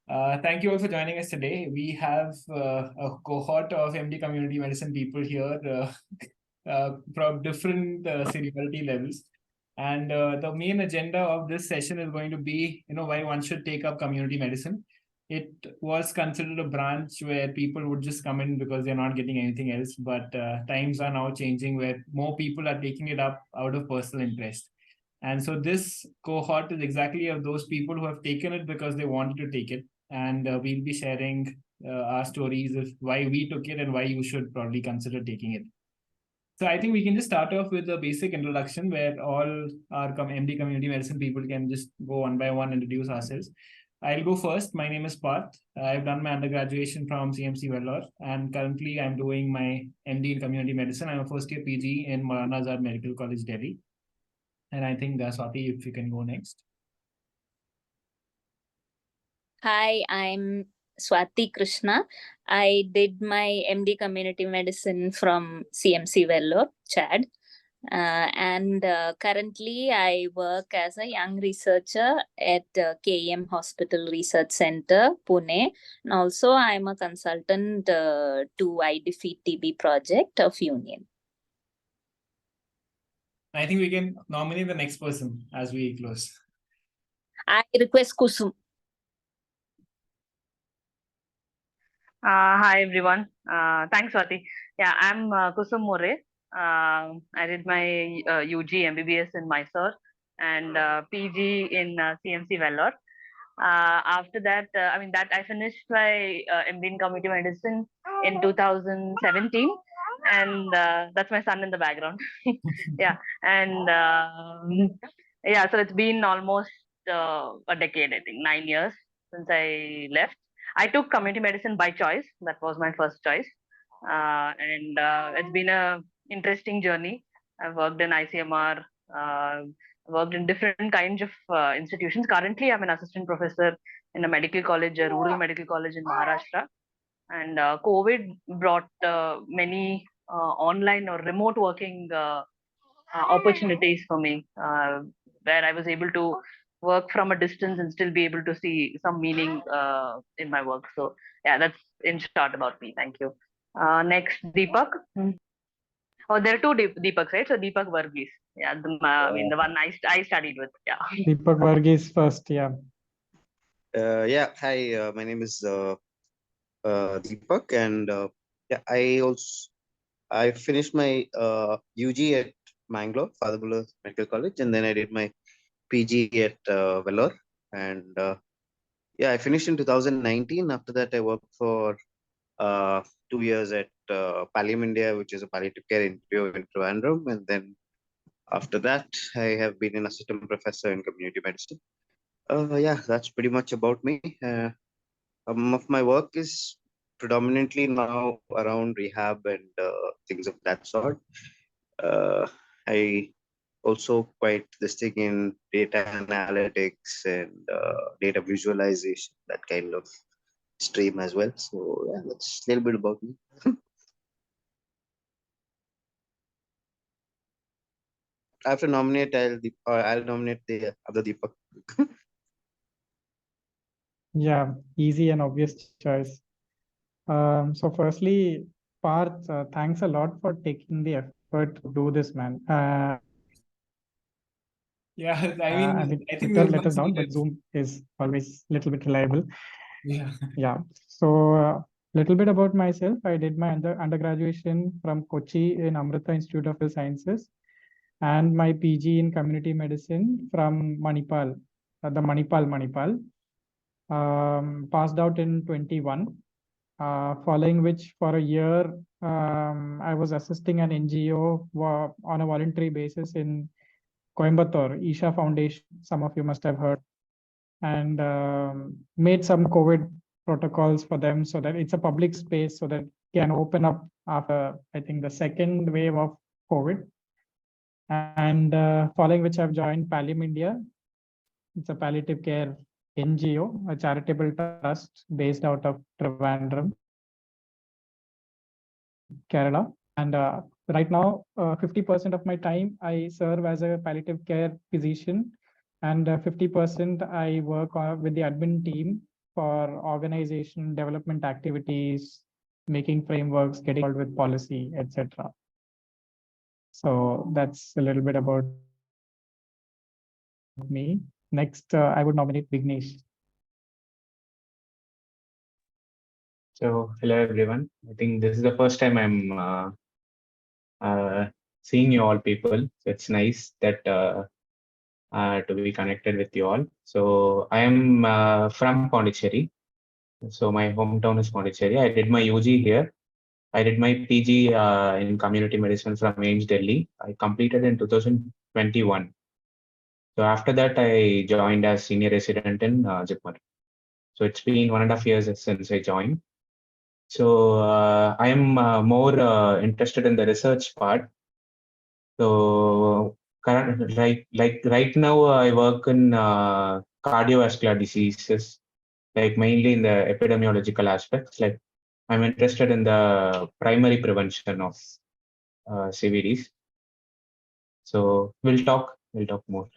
Thank you all for joining us today. We have a cohort of MD community medicine people here from different seniority levels. And the main agenda of this session is going to be, why one should take up community medicine. It was considered a branch where people would just come in because they're not getting anything else. But times are now changing where more people are taking it up out of personal interest. And so this cohort is exactly of those people who have taken it because they wanted to take it. And we'll be sharing our stories of why we took it and why you should probably consider taking it. So I think we can just start off with a basic introduction where all our MD community medicine people can just go one by one, introduce ourselves. I'll go first. My name is Parth. I've done my undergraduation from CMC Vellore, and currently I'm doing my MD in community medicine. I'm a first year PG in Nivarana Medical College, Delhi. And I think Swati, if you can go next. Hi, I'm Swati Krishna. I did my MD Community Medicine from CMC Vellore, Chad. Currently I work as a young researcher at KEM Hospital Research Center, Pune. And also I'm a consultant to I Defeat TB project of Union. I think we can nominate the next person as we close. I request Kusum. Hi everyone. Thanks, Swati. Yeah, I'm Kusum More. I did my UG MBBS in Mysore and PG in CMC Vellore. After that, I finished my MD in Community Medicine in 2017, and that's my son in the background. Yeah, and yeah, so it's been almost a decade, I think, 9 years since I left. I took community medicine by choice. That was my first choice, and it's been a interesting journey. I've worked in ICMR. Worked in different kinds of institutions. Currently, I'm an assistant professor in a medical college, a rural medical college in Maharashtra. And COVID brought many online or remote working opportunities for me, where I was able to work from a distance and still be able to see some meaning in my work. So yeah, that's in short about me. Thank you. Next, Deepak. Oh, there are two Deepaks, right? So Deepak Varghese. Yeah, the one I studied with. Yeah. Deepak Varghese first. Yeah. Yeah. Hi. My name is Deepak, and yeah, I finished my UG at Mangalore, Father Buller Medical College, and then I did my PG at Vellore, and yeah, I finished in 2019. After that, I worked for 2 years at Pallium India, which is a palliative care NPO in Trivandrum, and then after that, I have been an assistant professor in community medicine. Yeah, that's pretty much about me. Of my work is predominantly now around rehab and things of that sort. I also quite this thing in data analytics and data visualization, that kind of stream as well. So yeah, that's a little bit about me. I have to nominate. I'll nominate the other Deepak. Yeah, easy and obvious choice. So firstly, Parth, thanks a lot for taking the effort to do this, man. Yeah, I think Twitter let us down, but Zoom is always a little bit reliable. Yeah. Yeah. So little bit about myself. I did my undergraduation from Kochi in Amrita Institute of Health Sciences, and my PG in community medicine from Manipal, the Manipal. Passed out in 21. Following which, for a year, I was assisting an NGO on a voluntary basis in Coimbatore, Isha Foundation. Some of you must have heard, and made some COVID protocols for them so that it's a public space so that can open up after, I think, the second wave of COVID. And following which, I've joined Pallium India. It's a palliative care NGO, a charitable trust based out of Trivandrum, Kerala. And right now, 50% of my time I serve as a palliative care physician, and 50% I work with the admin team for organization development activities, making frameworks, getting involved with policy, etc. So that's a little bit about me. Next, I would nominate Vignesh. So, hello everyone. I think this is the first time I'm seeing you all people. So it's nice that to be connected with you all. So I am from Pondicherry. So my hometown is Pondicherry. I did my UG here. I did my PG in community medicine from AIIMS Delhi. I completed in 2021. So after that, I joined as senior resident in Jipmar. So it's been 1.5 years since I joined. So I am more interested in the research part. So right now I work in cardiovascular diseases, like mainly in the epidemiological aspects. Like I'm interested in the primary prevention of CVDs. So we'll talk more.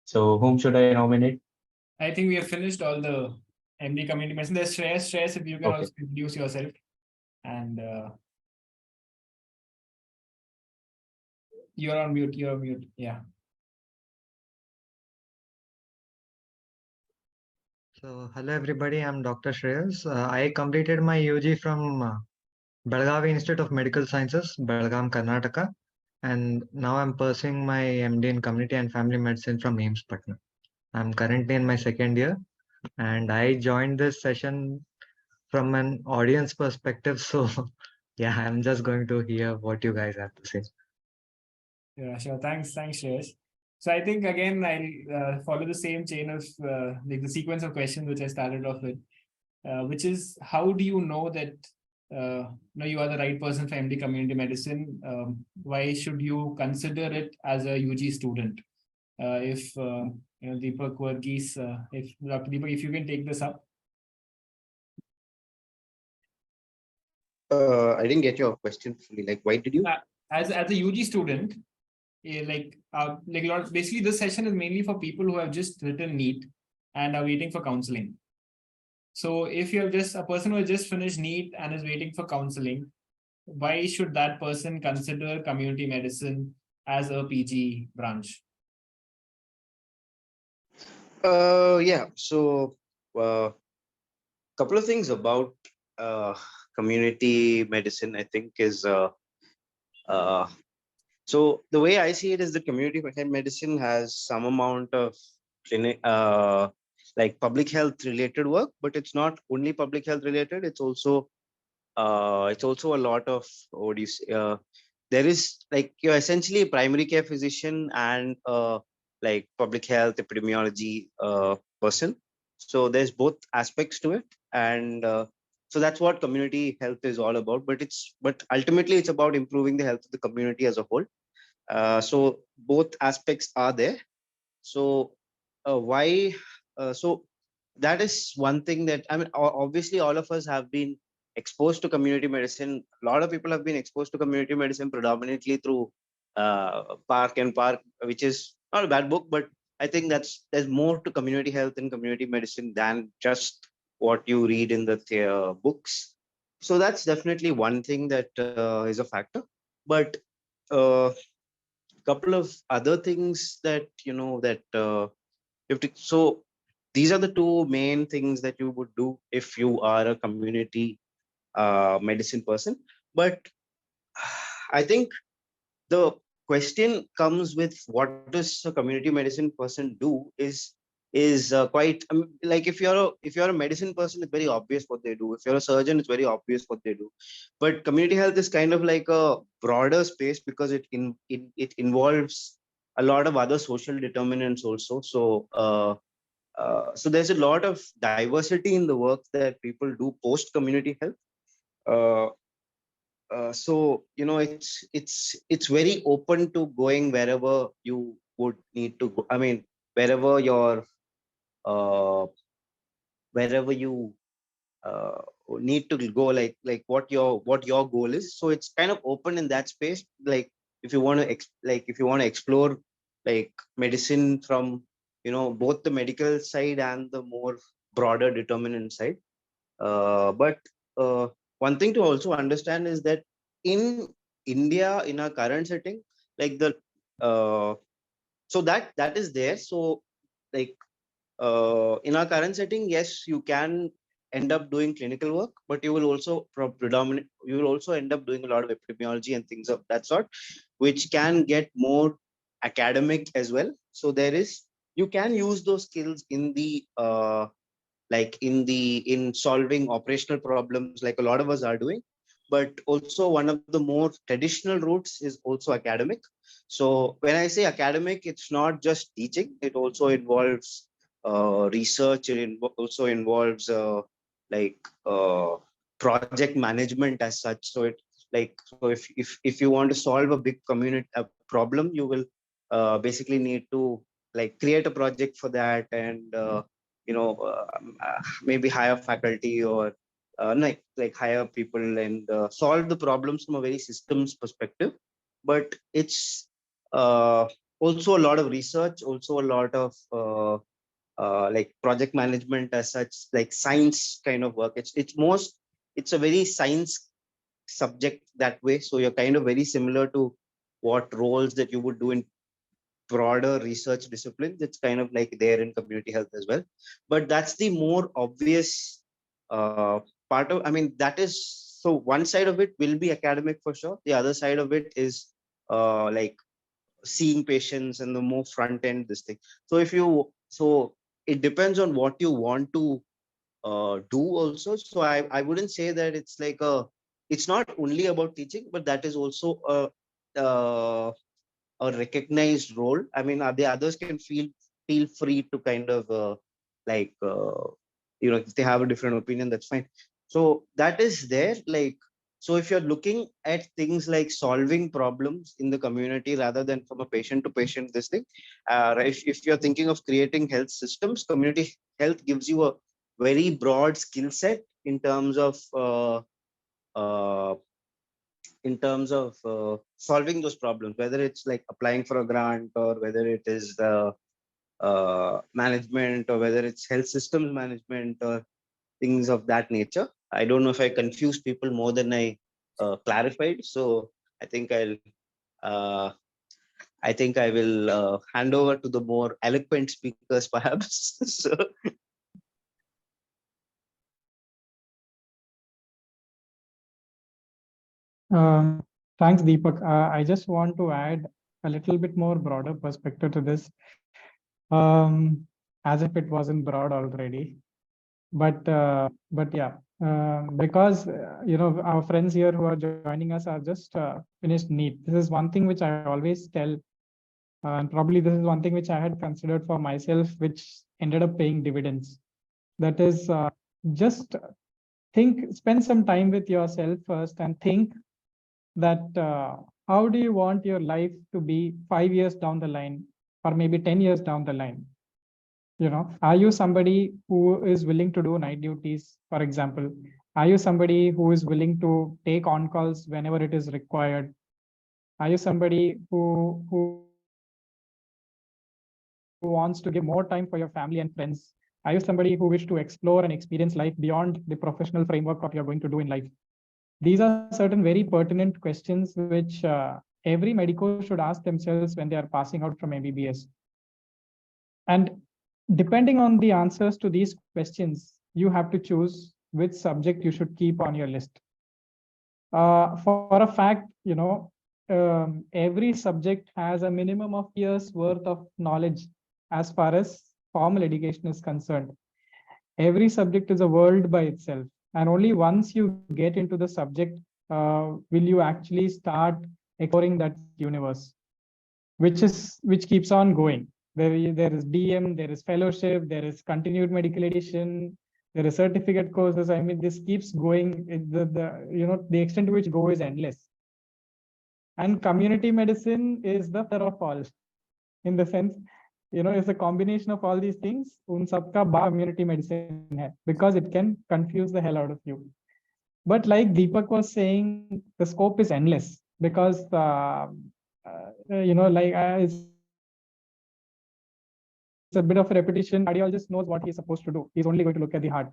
So whom should I nominate? I think we have finished all the MD community medicine. There's Shreyas, if you can Okay. also introduce yourself. And you're on mute. Yeah. So, hello everybody, I'm Dr. Shreyas. I completed my UG from Belgavi Institute of Medical Sciences, Belgaum, Karnataka. And now I'm pursuing my MD in Community and Family Medicine from AIIMS Patna. I'm currently in my second year and I joined this session from an audience perspective. So, yeah, I'm just going to hear what you guys have to say. Yeah, sure. Thanks, Shreyas. So I think again I'll follow the same chain of like the sequence of questions which I started off with, which is how do you know that you are the right person for MD community medicine? Why should you consider it as a UG student? If Deepak Varghese, if Dr. Deepak, if you can take this up. I didn't get your question fully. Like, why did you? As a UG student, like a lot. Basically, this session is mainly for people who have just written NEET and are waiting for counseling. So, if you're just a person who has just finished NEET and is waiting for counseling, why should that person consider community medicine as a PG branch? Yeah. So, couple of things about community medicine, I think, is so the way I see it is the community medicine has some amount of clinic, like public health related work, but it's not only public health related. It's also a lot of what do you say? There is like you're essentially a primary care physician and like public health epidemiology person. So there's both aspects to it, and so that's what community health is all about. But ultimately it's about improving the health of the community as a whole. So both aspects are there. So why? So that is one thing that I mean. Obviously, all of us have been exposed to community medicine. A lot of people have been exposed to community medicine predominantly through Park and Park, which is not a bad book, but I think there's more to community health and community medicine than just what you read in the books. So that's definitely one thing that is a factor. But couple of other things that so these are the two main things that you would do if you are a community medicine person. But I think the question comes with what does a community medicine person do is quite like if you're a medicine person, it's very obvious what they do. If you're a surgeon, it's very obvious what they do. But community health is kind of like a broader space because it involves a lot of other social determinants also. So there's a lot of diversity in the work that people do post community health. Uh, so it's very open to going wherever you would need to go. I mean, wherever your wherever you uh, need to go, like what your goal is. So it's kind of open in that space. Like if you want to explore like medicine from both the medical side and the more broader determinant side. But one thing to also understand is that in India, in our current setting, like so that is there. So like in our current setting, yes, you can end up doing clinical work, but you will also you will also end up doing a lot of epidemiology and things of that sort, which can get more academic as well. So you can use those skills in the in solving operational problems, like a lot of us are doing. But also one of the more traditional routes is also academic. So when I say academic, it's not just teaching, it also involves research. It also involves like project management as such. So if you want to solve a big community problem, you will basically need to like create a project for that, and maybe hire faculty or like hire people and solve the problems from a very systems perspective. But it's also a lot of research, also a lot of like project management as such, like science kind of work. It's a very science subject that way. So you're kind of very similar to what roles that you would do in broader research disciplines. It's kind of like there in community health as well. But that's the more obvious part of, I mean, that is, so one side of it will be academic for sure. The other side of it is like seeing patients and the more front end this thing. So it depends on what you want to do also. So I wouldn't say that it's like it's not only about teaching, but that is also a recognized role. I mean, the others can feel free to kind of if they have a different opinion, that's fine. So that is there. Like, so if you're looking at things like solving problems in the community rather than from a patient to patient, this thing, if you're thinking of creating health systems, community health gives you a very broad skill set in terms of solving those problems, whether it's like applying for a grant, or whether it is management, or whether it's health systems management, or things of that nature. I don't know if I confused people more than I clarified. So I think I will hand over to the more eloquent speakers, perhaps. So. Thanks, Deepak. I just want to add a little bit more broader perspective to this, as if it wasn't broad already. But yeah, because our friends here who are joining us are just finished NEET. This is one thing which I always tell, and probably this is one thing which I had considered for myself, which ended up paying dividends. That is, just spend some time with yourself first and think that how do you want your life to be 5 years down the line, or maybe 10 years down the line? Are you somebody who is willing to do night duties, for example? Are you somebody who is willing to take on calls whenever it is required? Are you somebody who wants to give more time for your family and friends? Are you somebody who wish to explore and experience life beyond the professional framework of what you're going to do in life? These are certain very pertinent questions which every medico should ask themselves when they are passing out from MBBS. And depending on the answers to these questions, you have to choose which subject you should keep on your list. For a fact, every subject has a minimum of years worth of knowledge as far as formal education is concerned. Every subject is a world by itself. And only once you get into the subject will you actually start exploring that universe, which keeps on going. There is DM, there is fellowship, there is continued medical education, there is certificate courses. I mean, this keeps going. The extent to which go is endless. And community medicine is the father of all, in the sense, it's a combination of all these things. Un sabka ba community medicine hai, because it can confuse the hell out of you. But like Deepak was saying, the scope is endless, because it's a bit of a repetition. Cardiologist knows what he's supposed to do. He's only going to look at the heart.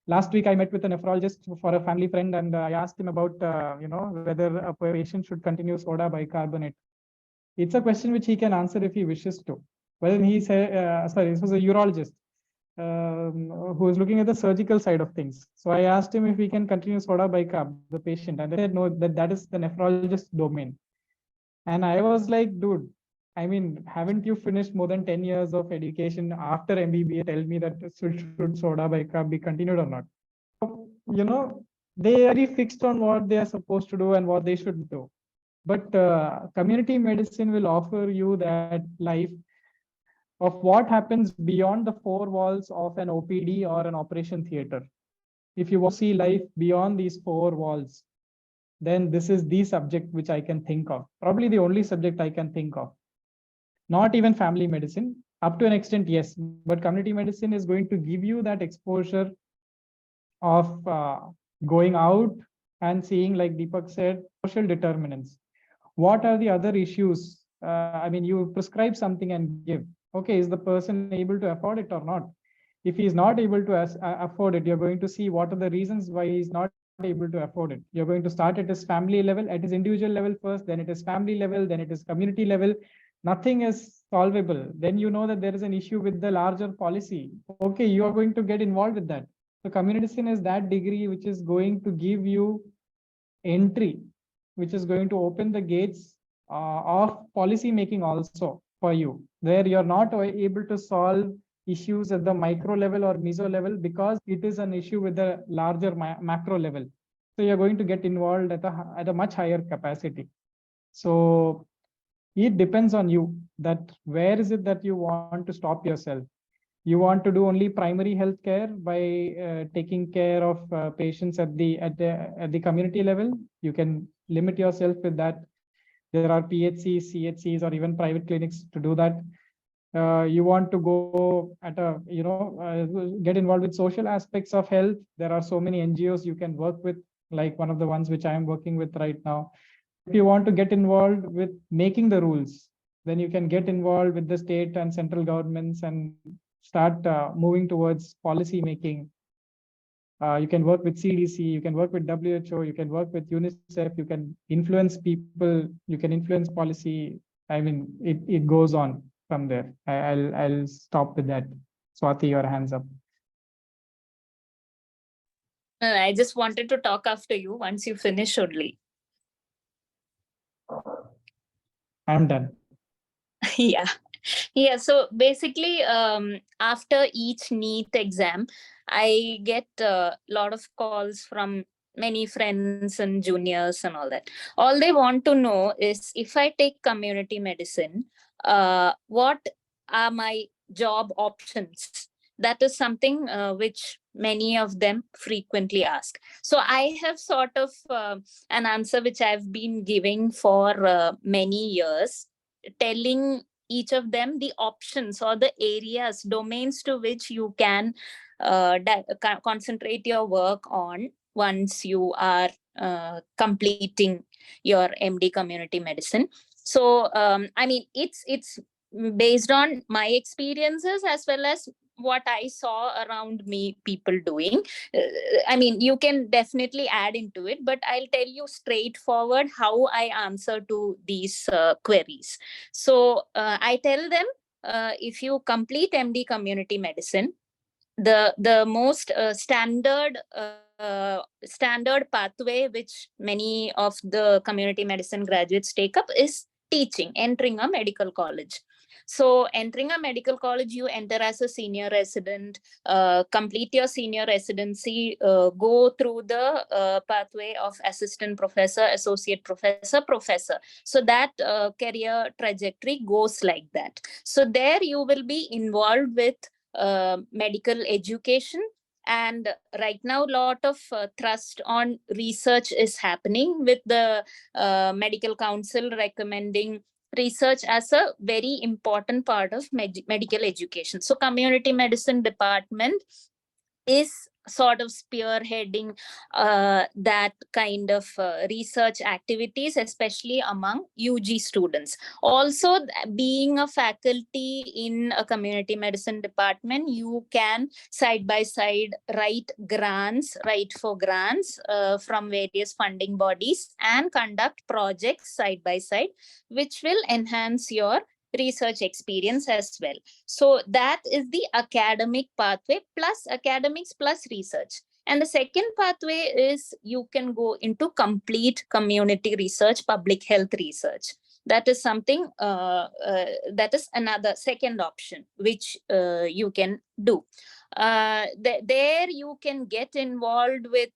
Last week, I met with a nephrologist for a family friend, and I asked him about, whether a patient should continue soda bicarbonate. It's a question which he can answer if he wishes to. Well, he said, this was a urologist who was looking at the surgical side of things. So I asked him if he can continue soda bicarb, the patient, and they said no, that is the nephrologist's domain. And I was like, dude, I mean, haven't you finished more than 10 years of education after MBBA? Tell me that should soda bicarb be continued or not? So, they are very fixed on what they are supposed to do and what they should do. But community medicine will offer you that life of what happens beyond the four walls of an OPD or an operation theater. If you want to see life beyond these four walls, then this is the subject which I can think of. Probably the only subject I can think of. Not even family medicine. Up to an extent, yes. But community medicine is going to give you that exposure of going out and seeing, like Deepak said, social determinants. What are the other issues? You prescribe something and give. Okay, is the person able to afford it or not? If he is not able to afford it, you're going to see what are the reasons why he's not able to afford it. You're going to start at his family level, at his individual level first, then it is family level, then it is community level. Nothing is solvable. Then you know that there is an issue with the larger policy. Okay, you are going to get involved with that. So community medicine is that degree which is going to give you entry, which is going to open the gates of policy making also for you, where you're not able to solve issues at the micro level or meso level because it is an issue with the larger macro level. So you're going to get involved at a much higher capacity. So it depends on you that where is it that you want to stop yourself. You want to do only primary health care by taking care of patients at the community level. You can limit yourself with that. There are PHCs, CHCs, or even private clinics to do that. You want to go at get involved with social aspects of health. There are so many NGOs you can work with, like one of the ones which I am working with right now. If you want to get involved with making the rules, then you can get involved with the state and central governments and start moving towards policy making. You can work with CDC, you can work with WHO, you can work with UNICEF, you can influence people, you can influence policy. It goes on from there. I'll stop with that. Swati, your hands up. I just wanted to talk after you once you finish only. I'm done. Yeah. So basically, after each NEET exam, I get a lot of calls from many friends and juniors and all that. All they want to know is if I take community medicine, what are my job options? That is something which many of them frequently ask. So I have sort of an answer which I've been giving for many years, telling each of them the options or the areas, domains to which you can concentrate your work on once you are completing your MD community medicine. So it's based on my experiences as well as what I saw around me people doing. You can definitely add into it, but I'll tell you straightforward how I answer to these queries. So I tell them, if you complete MD community medicine, the most standard pathway which many of the community medicine graduates take up is teaching, entering a medical college. So entering a medical college, you enter as a senior resident, complete your senior residency, go through the pathway of assistant professor, associate professor, professor. So that career trajectory goes like that. So there you will be involved with medical education. And right now, a lot of thrust on research is happening with the medical council recommending research as a very important part of medical education. So community medicine department is sort of spearheading that kind of research activities, especially among UG students. Also, being a faculty in a community medicine department, you can side by side write for grants from various funding bodies and conduct projects side by side, which will enhance your research experience as well. So that is the academic pathway, plus academics plus research. And the second pathway is you can go into complete community research, public health research. That is something, that is another second option, which you can do. There you can get involved with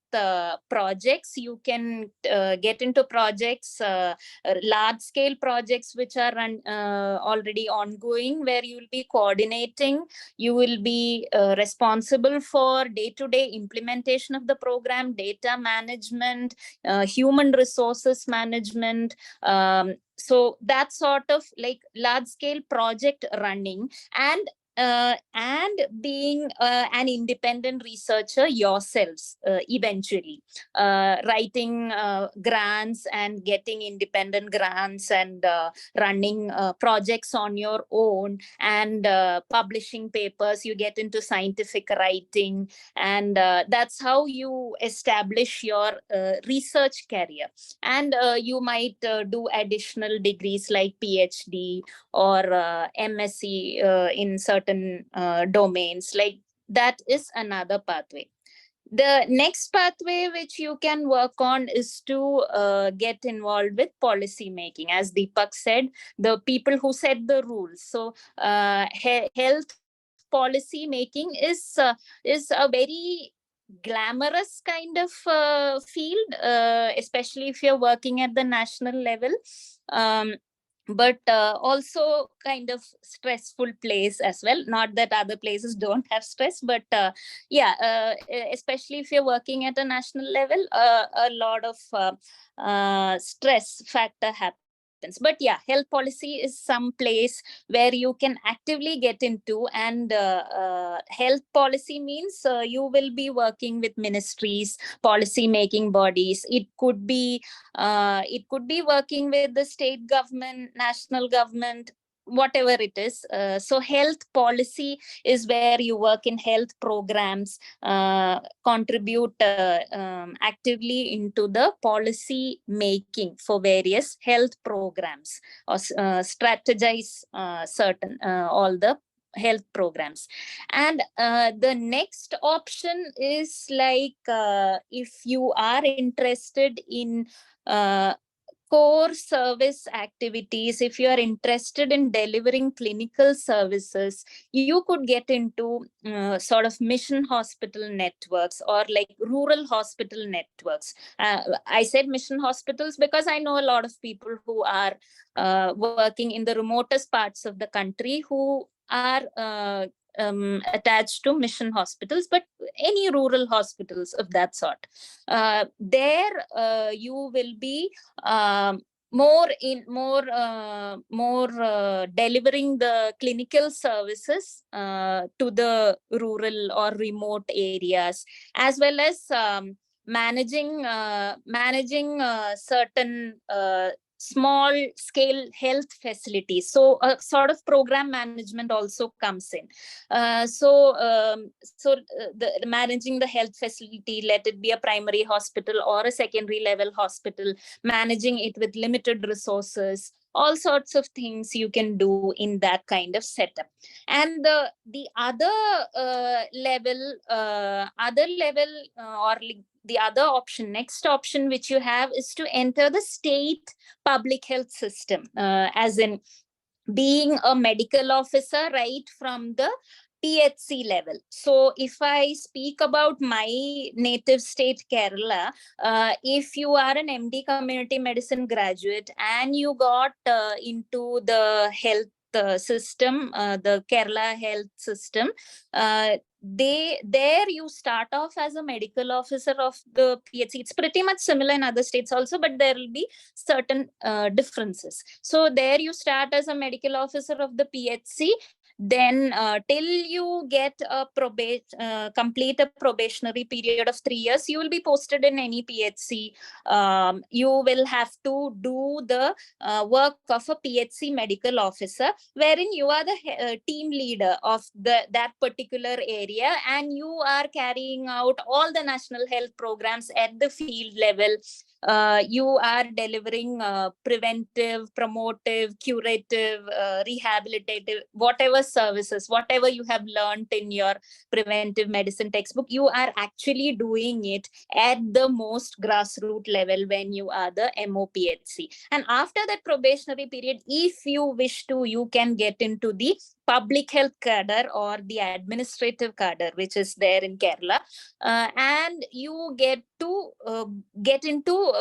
projects. You can get into projects, large scale projects which are already ongoing, where you will be coordinating. You will be responsible for day-to-day implementation of the program, data management, human resources management. So that sort of like large scale project running, and being an independent researcher yourselves eventually, writing grants and getting independent grants, and running projects on your own, and publishing papers. You get into scientific writing, and that's how you establish your research career. And you might do additional degrees like PhD or MSc in certain domains. Like that is another pathway. The next pathway which you can work on is to get involved with policy making. As Deepak said, the people who set the rules. So health policy making is a very glamorous kind of field, especially if you're working at the national level. But also kind of stressful place as well. Not that other places don't have stress, but yeah, especially if you're working at a national level, a lot of stress factor happens. But yeah, health policy is some place where you can actively get into, and health policy means you will be working with ministries, policy making bodies. It could be working with the state government, national government, whatever it is. So health policy is where you work in health programs, contribute actively into the policy making for various health programs, or strategize certain all the health programs. And the next option is like, if you are interested in core service activities, if you are interested in delivering clinical services, you could get into sort of mission hospital networks, or like rural hospital networks. I said mission hospitals because I know a lot of people who are working in the remotest parts of the country, who are attached to mission hospitals, but any rural hospitals of that sort. There you will be more delivering the clinical services to the rural or remote areas, as well as managing certain small scale health facilities. So a sort of program management also comes in. The managing the health facility, let it be a primary hospital or a secondary level hospital, managing it with limited resources, all sorts of things you can do in that kind of setup. And the other level, or the other option, next option which you have, is to enter the state public health system, as in being a medical officer right from the PHC level. So if I speak about my native state, Kerala, if you are an MD community medicine graduate and you got into the health system, the Kerala health system, there you start off as a medical officer of the PHC. It's pretty much similar in other states also, but there will be certain differences. So there you start as a medical officer of the PHC. Then till you get a complete a probationary period of 3 years, you will be posted in any PHC. You will have to do the work of a PHC medical officer, wherein you are the team leader of that particular area, and you are carrying out all the national health programs at the field level. You are delivering preventive, promotive, curative, rehabilitative, whatever services, whatever you have learned in your preventive medicine textbook, you are actually doing it at the most grassroots level when you are the MOPHC. And after that probationary period, if you wish to, you can get into the public health cadre or the administrative cadre, which is there in Kerala, and you get to get into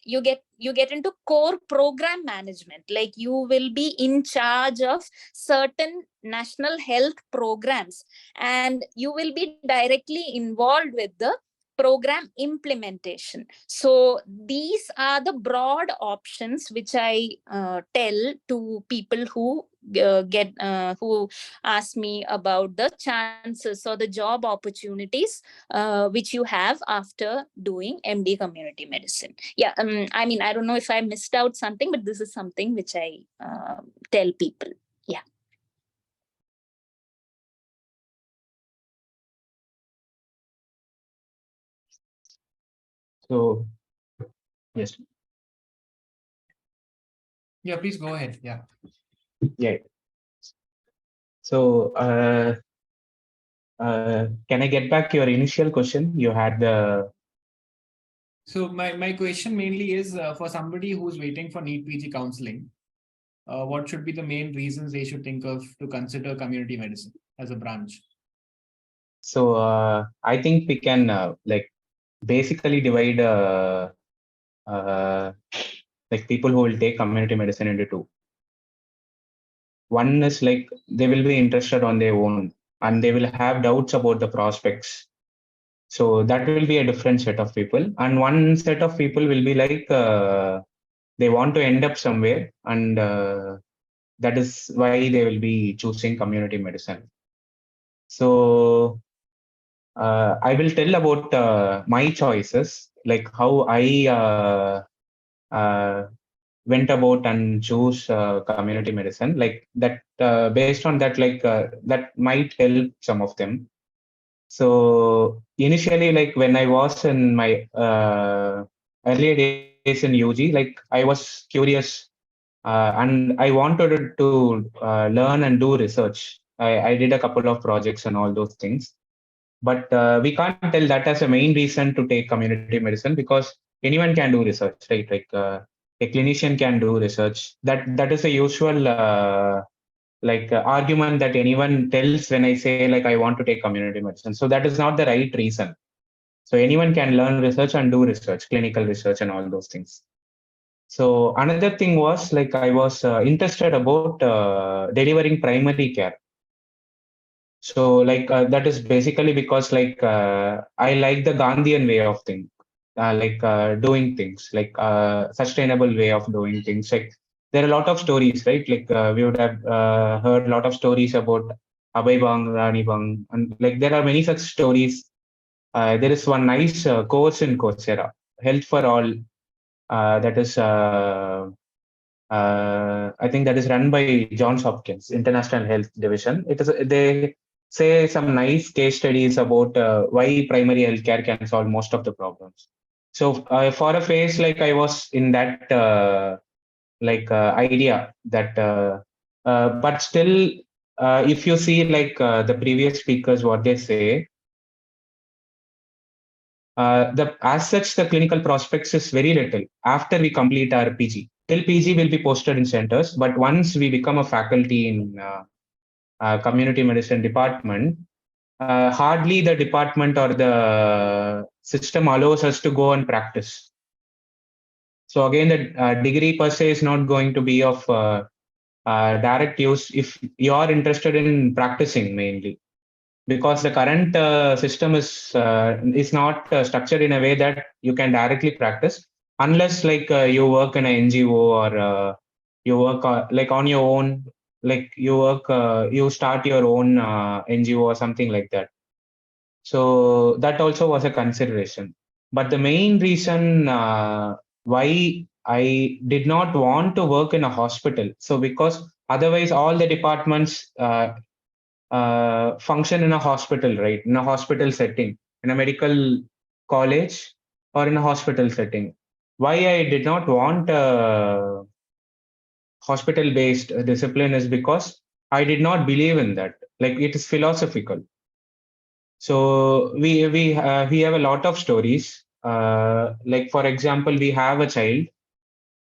you get into core program management. Like, you will be in charge of certain national health programs, and you will be directly involved with the program implementation. So these are the broad options which I tell to people who who ask me about the chances or the job opportunities which you have after doing MD community medicine. Yeah, I mean, I don't know if I missed out something, but this is something which I tell people. Yeah. So, yes. Yeah, please go ahead. Yeah. Yeah. So, can I get back your initial question? You had the. So my question mainly is for somebody who's waiting for NEET-PG counseling, what should be the main reasons they should think of to consider community medicine as a branch? So I think we can like basically divide like people who will take community medicine into two. One is like they will be interested on their own and they will have doubts about the prospects. So that will be a different set of people. And one set of people will be like they want to end up somewhere, and that is why they will be choosing community medicine. So I will tell about my choices, like how I went about and choose community medicine, like that. Based on that, like that might help some of them. So initially, like when I was in my earlier days in UG, like I was curious and I wanted to learn and do research. I did a couple of projects and all those things. But we can't tell that as a main reason to take community medicine, because anyone can do research, right? Like a clinician can do research. That is a usual argument that anyone tells when I say like I want to take community medicine. So that is not the right reason. So anyone can learn research and do research, clinical research and all those things. So another thing was like I was interested about delivering primary care. So like that is basically because like I like the Gandhian way of doing things, like sustainable way of doing things. Like there are a lot of stories, right? Like we would have heard a lot of stories about Abhay Bang, Rani Bang, and like there are many such stories. There is one nice course in Coursera, Health for All, that is I think that is run by Johns Hopkins International Health Division. It is they say some nice case studies about why primary healthcare can solve most of the problems. So for a phase, like I was in that idea that, but still, if you see like the previous speakers, what they say, as such, the clinical prospects is very little after we complete our PG. Till PG will be posted in centers, but once we become a faculty in community medicine department, hardly the department or the system allows us to go and practice. So again, the degree per se is not going to be of direct use if you are interested in practicing mainly, because the current system is not structured in a way that you can directly practice unless like you work in an NGO or you work like on your own. like you work, you start your own NGO or something like that. So that also was a consideration. But the main reason why I did not want to work in a hospital, so because otherwise all the departments function in a hospital, right? In a hospital setting, in a medical college, or in a hospital setting. Why I did not want hospital-based discipline is because I did not believe in that. Like it is philosophical. So we have a lot of stories. Like for example, we have a child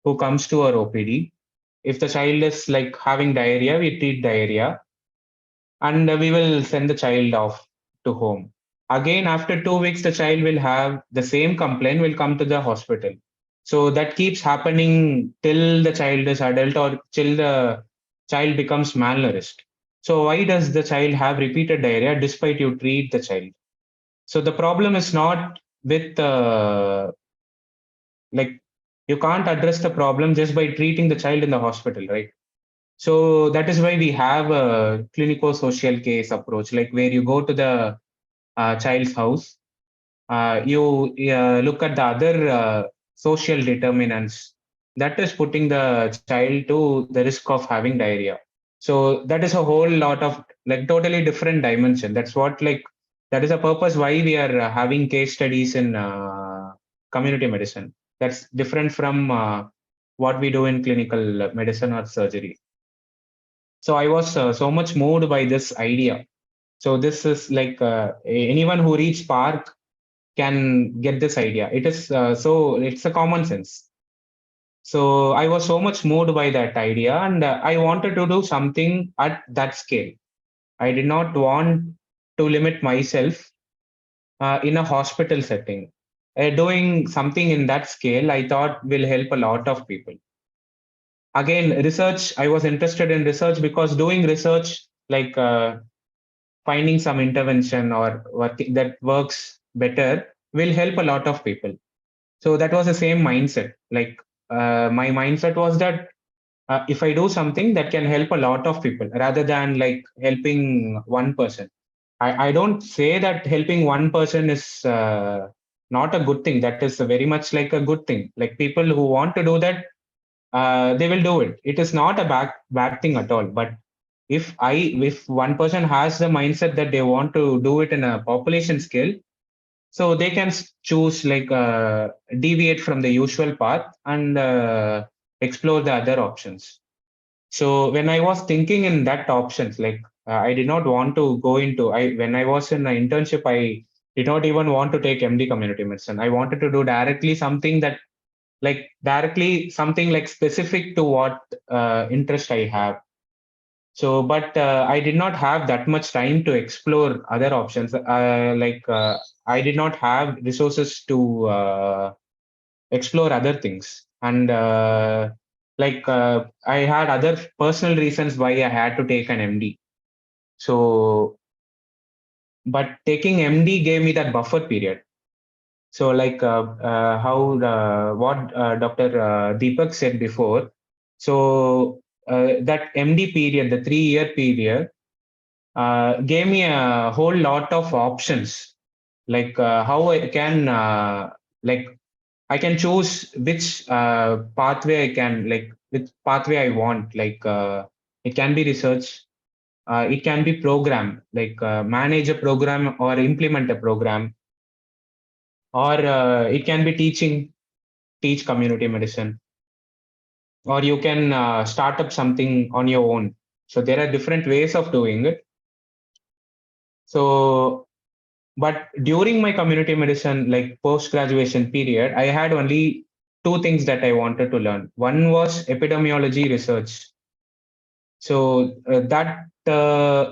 who comes to our OPD. If the child is like having diarrhea, we treat diarrhea, and we will send the child off to home. Again, after 2 weeks, the child will have the same complaint, will come to the hospital. So that keeps happening till the child is adult or till the child becomes malnourished. So why does the child have repeated diarrhea despite you treat the child? So the problem is not with like you can't address the problem just by treating the child in the hospital, right? So that is why we have a clinico-social case approach, like where you go to the child's house, you look at the other social determinants that is putting the child to the risk of having diarrhea. So that is a whole lot of like totally different dimension. That's what like that is a purpose why we are having case studies in community medicine. That's different from what we do in clinical medicine or surgery. So I was so much moved by this idea. So this is like anyone who reads Spark can get this idea. It is so it's a common sense. So I was so much moved by that idea, and I wanted to do something at that scale. I did not want to limit myself in a hospital setting. Doing something in that scale, I thought will help a lot of people. Again, research, I was interested in research because doing research, like finding some intervention or that works better will help a lot of people. So that was the same mindset. Like my mindset was that if I do something that can help a lot of people rather than like helping one person. I don't say that helping one person is not a good thing. That is very much like a good thing. Like people who want to do that, they will do it. It is not a bad thing at all. But if one person has the mindset that they want to do it in a population scale, so they can choose like deviate from the usual path and explore the other options. So when I was thinking in that options, like I did not want to go into, when I was in an internship, I did not even want to take MD community medicine. I wanted to do directly something that directly something like specific to what interest I have. So, but I did not have that much time to explore other options. I did not have resources to explore other things. And I had other personal reasons why I had to take an MD. So, but taking MD gave me that buffer period. So like what Dr. Deepak said before, so that MD period, the 3-year period, gave me a whole lot of options, like how I can I can choose which pathway I can which pathway I want. It can be research, it can be program, manage a program or implement a program, or it can be teach community medicine, or you can start up something on your own. So there are different ways of doing it. So, but during my community medicine, like post-graduation period, I had only 2 things that I wanted to learn. One was epidemiology research. So that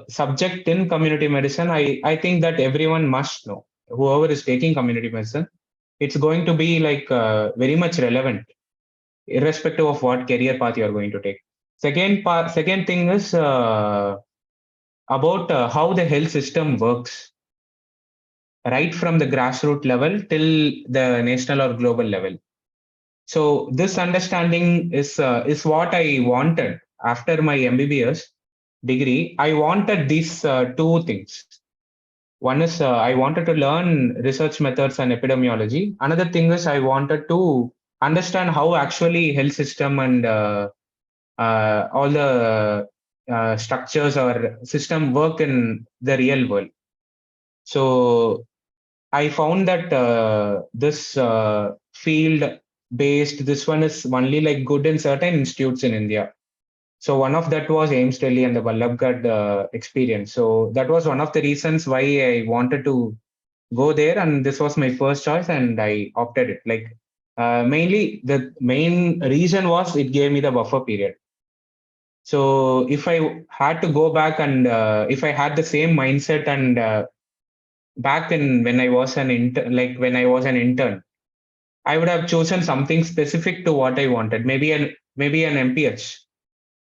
subject in community medicine, I think that everyone must know. Whoever is taking community medicine, it's going to be very much relevant, irrespective of what career path you are going to take. Second thing is about how the health system works, right from the grassroots level till the national or global level. So this understanding is what I wanted. after my MBBS degree, I wanted these two things. One is I wanted to learn research methods and epidemiology. Another thing is I wanted to understand how actually health system and all the structures or system work in the real world. So I found that this field based, this one is only like good in certain institutes in India. So one of that was AIIMS Delhi and the Vallabhgarh experience. So that was one of the reasons why I wanted to go there, and this was my first choice, and I opted it. Like mainly the main reason was it gave me the buffer period. So if I had to go back and if I had the same mindset and back in when I was an intern, like when I was an intern, I would have chosen something specific to what I wanted. Maybe an MPH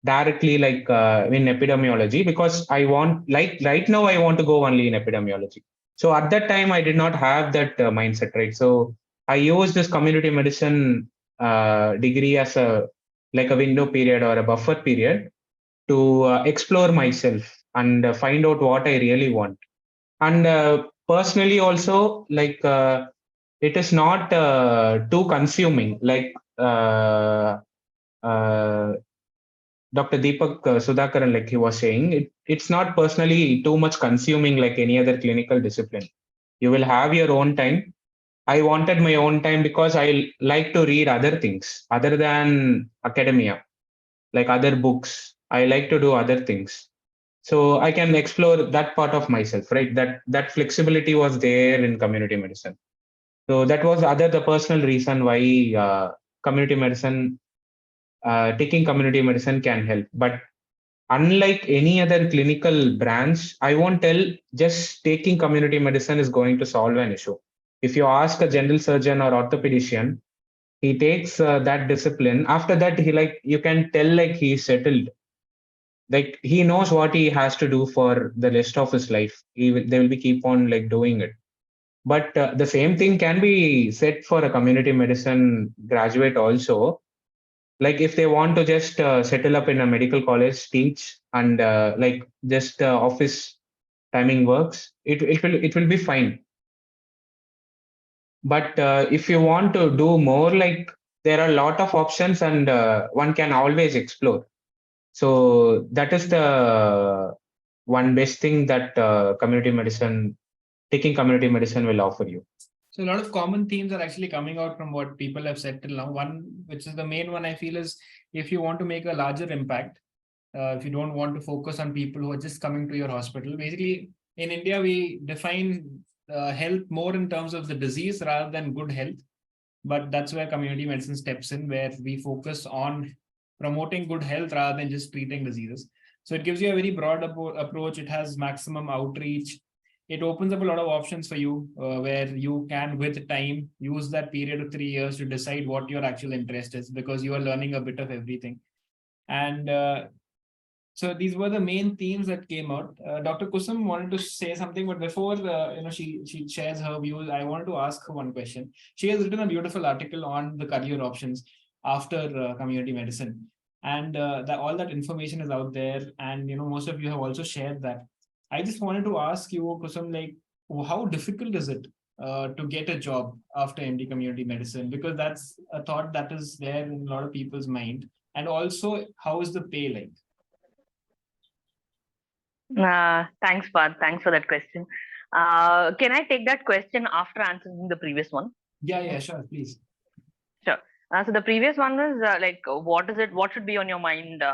directly, like in epidemiology, because I want, like right now I want to go only in epidemiology. So at that time I did not have that mindset, right? So I used this community medicine degree as a like a window period or a buffer period to explore myself and find out what I really want. And personally also, like it is not too consuming, like Dr. Deepak Sudhakaran, like he was saying, it's not personally too much consuming like any other clinical discipline. You will have your own time. I wanted my own time because I like to read other things other than academia, like other books. I like to do other things. So I can explore that part of myself, right? That flexibility was there in community medicine. So that was the personal reason why community medicine, taking community medicine can help. But unlike any other clinical branch, I won't tell just taking community medicine is going to solve an issue. If you ask a general surgeon or orthopedician, he takes that discipline. After that, you can tell like he's settled. Like he knows what he has to do for the rest of his life. They will be keep on like doing it. But the same thing can be said for a community medicine graduate also. Like if they want to just settle up in a medical college, teach, and like just office timing works, it will be fine. But if you want to do more, like there are a lot of options, and one can always explore. So that is the one best thing that taking community medicine will offer you. So a lot of common themes are actually coming out from what people have said till now. One, which is the main one I feel, is if you want to make a larger impact, if you don't want to focus on people who are just coming to your hospital. Basically, in India, we define health more in terms of the disease rather than good health. But that's where community medicine steps in, where we focus on promoting good health rather than just treating diseases. So it gives you a very broad approach. It has maximum outreach. It opens up a lot of options for you where you can, with time, use that period of 3 years to decide what your actual interest is, because you are learning a bit of everything. And so these were the main themes that came out. Dr. Kusum wanted to say something, but before she shares her views, I wanted to ask her one question. She has written a beautiful article on the career options after community medicine, and all that information is out there. And most of you have also shared that. I just wanted to ask you, Kusum, like, how difficult is it to get a job after MD community medicine? Because that's a thought that is there in a lot of people's mind. And also, how is the pay like? Thanks, Parth. Thanks for that question. Can I take that question after answering the previous one? Yeah, sure, please. Sure. So the previous one was like, what is it? What should be on your mind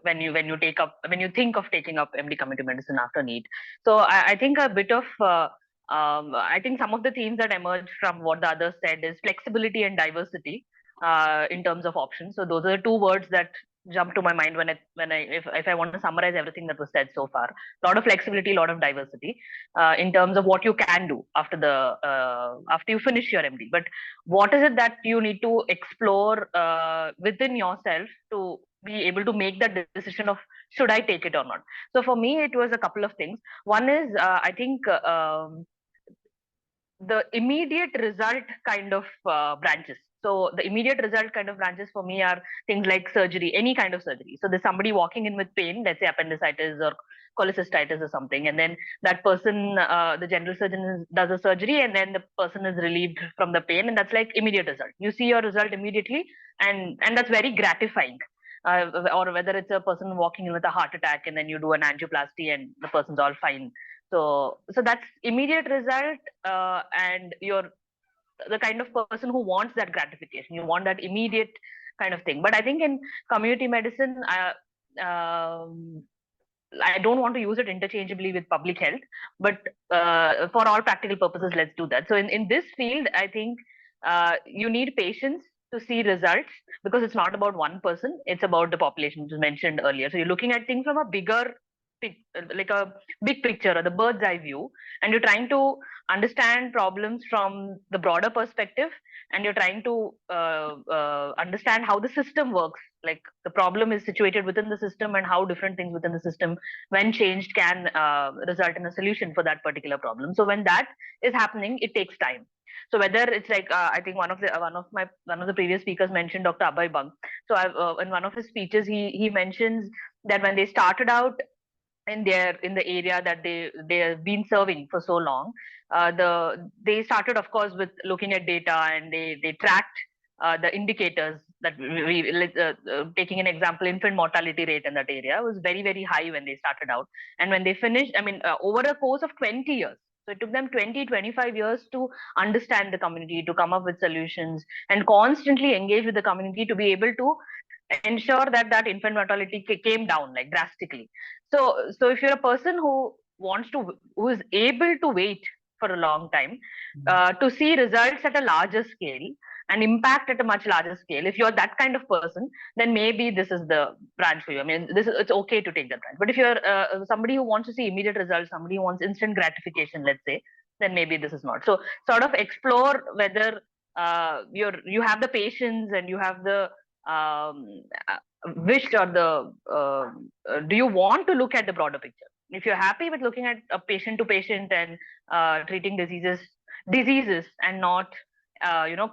when you think of taking up MD community medicine after NEET? So I think a bit of I think some of the themes that emerged from what the others said is flexibility and diversity in terms of options. So those are the two words that jump to my mind if I want to summarize everything that was said so far. A lot of flexibility, a lot of diversity in terms of what you can do after you finish your MD. But what is it that you need to explore within yourself to be able to make that decision of should I take it or not? So for me, it was a couple of things. One is I think the immediate result kind of branches. So the immediate result kind of branches for me are things like surgery, any kind of surgery. So there's somebody walking in with pain, let's say appendicitis or cholecystitis or something, and then that person, the general surgeon does a surgery, and then the person is relieved from the pain, and that's like immediate result. You see your result immediately, and that's very gratifying. Or whether it's a person walking in with a heart attack, and then you do an angioplasty, and the person's all fine. So that's immediate result, and you're the kind of person who wants that gratification. You want that immediate kind of thing. But I think in community medicine, I don't want to use it interchangeably with public health, but for all practical purposes, let's do that. So in this field, I think you need patience to see results, because it's not about one person, it's about the population, which was mentioned earlier. So you're looking at things from a bigger, like a big picture or the bird's eye view, and you're trying to understand problems from the broader perspective, and you're trying to understand how the system works, like the problem is situated within the system, and how different things within the system, when changed, can result in a solution for that particular problem. So when that is happening, it takes time. So whether it's like I think one of the previous speakers mentioned Dr. Abhay Bang. So in one of his speeches, he mentions that when they started out in the area that they have been serving for so long, they started, of course, with looking at data, and they tracked the indicators that taking an example, infant mortality rate in that area was very, very high when they started out. And when they finished, I mean, over a course of 20 years, so it took them 20-25 years to understand the community, to come up with solutions, and constantly engage with the community to be able to ensure that infant mortality came down like drastically. So if you're a person who is able to wait for a long time to see results at a larger scale and impact at a much larger scale, if you're that kind of person, then maybe this is the branch for you. I mean, it's okay to take that branch. But if you're somebody who wants to see immediate results, somebody who wants instant gratification, let's say, then maybe this is not. So sort of explore whether you have the patience, and you have the wish, or the do you want to look at the broader picture? If you're happy with looking at a patient to patient and treating diseases and not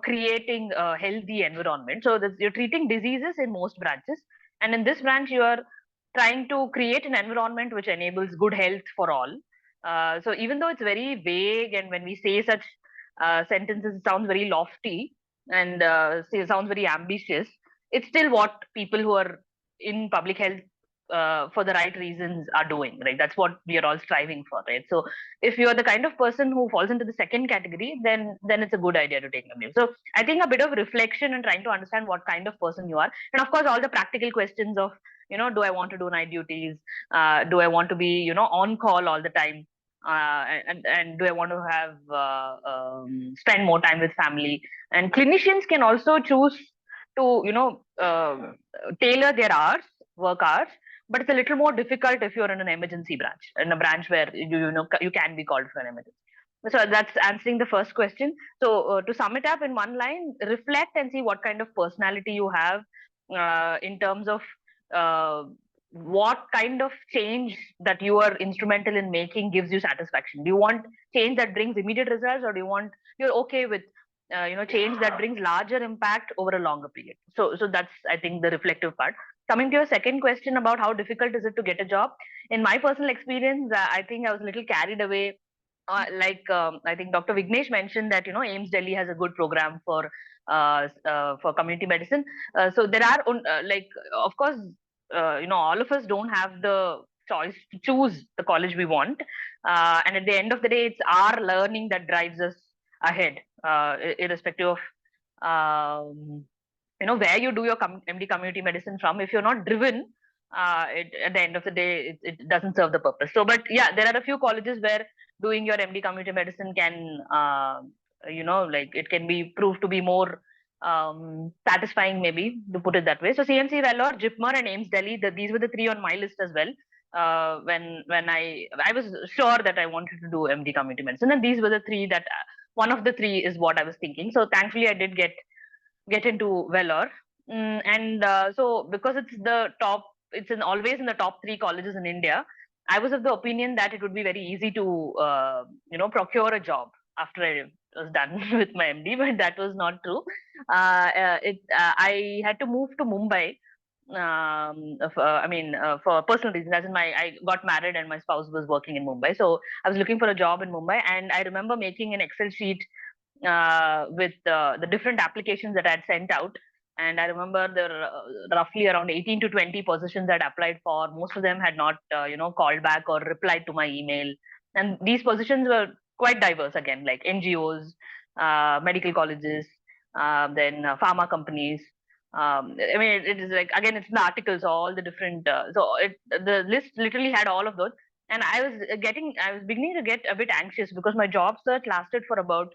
creating a healthy environment. So you're treating diseases in most branches, and in this branch you are trying to create an environment which enables good health for all. So even though it's very vague, and when we say such sentences, it sounds very lofty, and it sounds very ambitious, it's still what people who are in public health for the right reasons are doing, right? That's what we are all striving for, right? So if you are the kind of person who falls into the second category, then it's a good idea to take a view. So I think a bit of reflection and trying to understand what kind of person you are, and of course all the practical questions of, do I want to do night duties? Do I want to be, on call all the time? And do I want to have spend more time with family? And clinicians can also choose to tailor their work hours, but it's a little more difficult if you're in an emergency branch, in a branch where you can be called for an emergency. So that's answering the first question. So to sum it up in one line, reflect and see what kind of personality you have in terms of what kind of change that you are instrumental in making gives you satisfaction. Do you want change that brings immediate results, or you're okay with change that brings larger impact over a longer period? So that's, I think, the reflective part. Coming to your second question about how difficult is it to get a job, in my personal experience, I think I was a little carried away. I think Dr. Vignesh mentioned that AIIMS Delhi has a good program for community medicine. So there are of course all of us don't have the choice to choose the college we want, and at the end of the day, it's our learning that drives us ahead, irrespective of where you do your MD community medicine from. If you're not driven, at the end of the day, it doesn't serve the purpose. So, but yeah, there are a few colleges where doing your MD community medicine can it can be proved to be more satisfying, maybe, to put it that way. So CMC Vellore, JIPMER, and AIIMS Delhi, these were the three on my list as well. When I was sure that I wanted to do MD community medicine, and these were the three that one of the three is what I was thinking. So thankfully I did get into Vellore, and so because it's always in the top 3 colleges in India, I was of the opinion that it would be very easy to procure a job after I was done with my MD, but that was not true. I had to move to Mumbai. For personal reasons, as in I got married and my spouse was working in Mumbai, so I was looking for a job in Mumbai, and I remember making an Excel sheet with the different applications that I had sent out. And I remember there were roughly around 18 to 20 positions I'd applied for. Most of them had not, called back or replied to my email. And these positions were quite diverse again, like NGOs, medical colleges, then pharma companies. It is like, again, it's in the articles, all the different, the list literally had all of those. And I was beginning to get a bit anxious because my job search lasted for about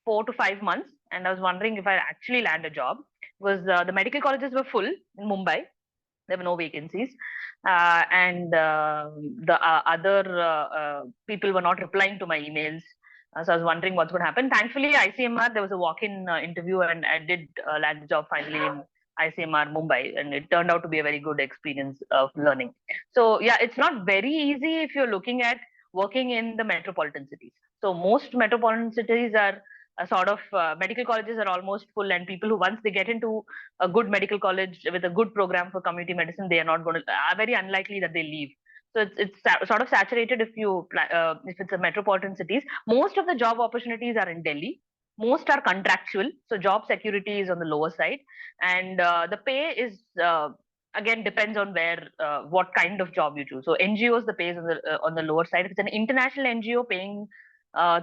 4 to 5 months, and I was wondering if I actually land a job. Was the medical colleges were full in Mumbai. There were no vacancies, and the other people were not replying to my emails. So I was wondering what's going to happen. Thankfully, ICMR, there was a walk-in interview, and I did land the job finally in ICMR Mumbai, and it turned out to be a very good experience of learning. So yeah, it's not very easy if you're looking at working in the metropolitan cities. So most metropolitan cities are a sort of medical colleges are almost full, and people who, once they get into a good medical college with a good program for community medicine, they are not going to, are very unlikely that they leave. So it's sort of saturated if it's a metropolitan cities. Most of the job opportunities are in Delhi. Most are contractual, so job security is on the lower side, and the pay is again depends on what kind of job you choose. So NGOs, the pay is on the lower side. If it's an international NGO paying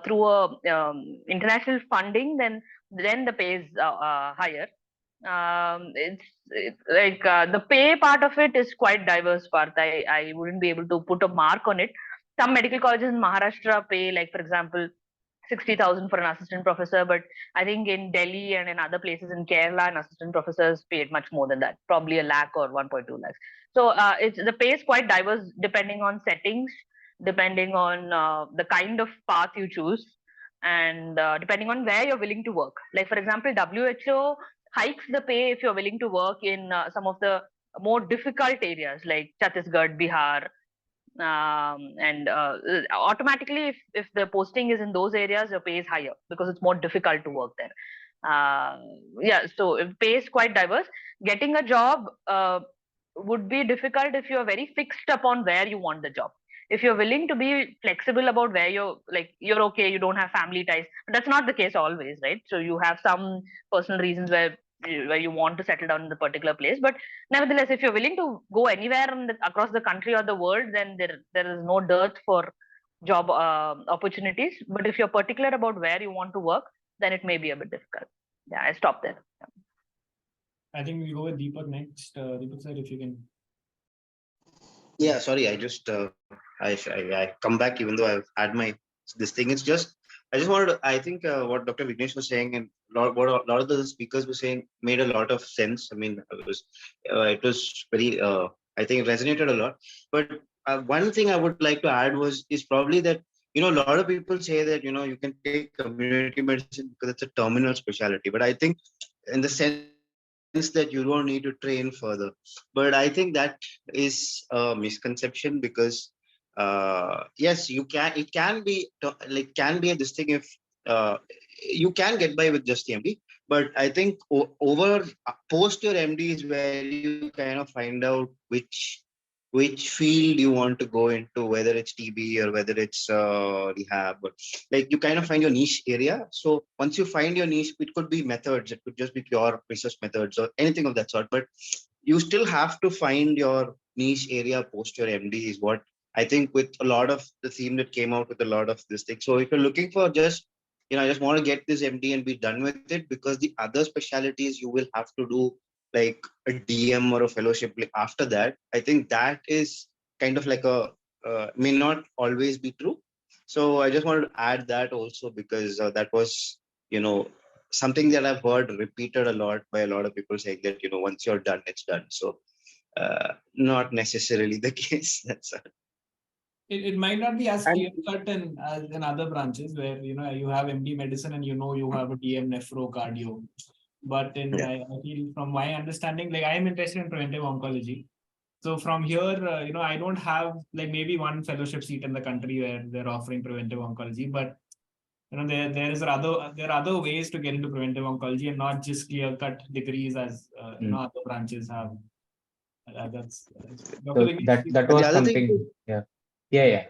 through a international funding, then the pay is higher. It's like the pay part of it is quite diverse, Parth. I wouldn't be able to put a mark on it. Some medical colleges in Maharashtra pay, like for example, 60,000 for an assistant professor, but I think in Delhi and in other places in Kerala, an assistant professors paid much more than that, probably 1 lakh or 1.2 lakhs. So the pay is quite diverse depending on settings, depending on the kind of path you choose, and depending on where you're willing to work. Like for example, WHO hikes the pay if you're willing to work in some of the more difficult areas like Chhattisgarh, Bihar, and automatically if the posting is in those areas, your pay is higher because it's more difficult to work there. So pay is quite diverse. Getting a job would be difficult if you're very fixed upon where you want the job. If you're willing to be flexible about where you're okay, you don't have family ties, but that's not the case always, right? So you have some personal reasons where you want to settle down in the particular place, but nevertheless, if you're willing to go anywhere across the country or the world, then there is no dearth for job opportunities. But if you're particular about where you want to work, then it may be a bit difficult. Yeah, I stop there. I think we'll go with Deepak next. Deepak sir, if you can. Yeah, sorry, I just I come back even though I've had my this thing. It's just I just wanted to, I think what Dr. Vignesh was saying and what a lot of the speakers were saying made a lot of sense. I mean, it was very I think it resonated a lot. But one thing I would like to add is probably that, you know, a lot of people say that, you know, you can take community medicine because it's a terminal specialty. But I think in the sense that you don't need to train further. But I think that is a misconception because yes, it can be a this thing if you can get by with just the MD. But I think post your MD is where you kind of find out which field you want to go into, whether it's TB or whether it's rehab, but like you kind of find your niche area. So once you find your niche, it could be methods, it could just be pure research methods or anything of that sort, but you still have to find your niche area post your MD is what I think with a lot of the theme that came out with a lot of this thing. So if you're looking for just, you know, I just want to get this MD and be done with it, because the other specialties you will have to do like a DM or a fellowship after that. I think that is kind of like may not always be true. So I just wanted to add that also, because that was, you know, something that I've heard repeated a lot by a lot of people saying that, you know, once you're done, it's done. So not necessarily the case. That's It might not be as clear cut as in other branches where, you know, you have MD medicine and you know you have a DM nephro cardio. But in I feel from my understanding, like I am interested in preventive oncology. So from here, you know, I don't have like maybe one fellowship seat in the country where they're offering preventive oncology, but there are other ways to get into preventive oncology and not just clear-cut degrees as other branches have. That's So that was the other thing, something. Yeah.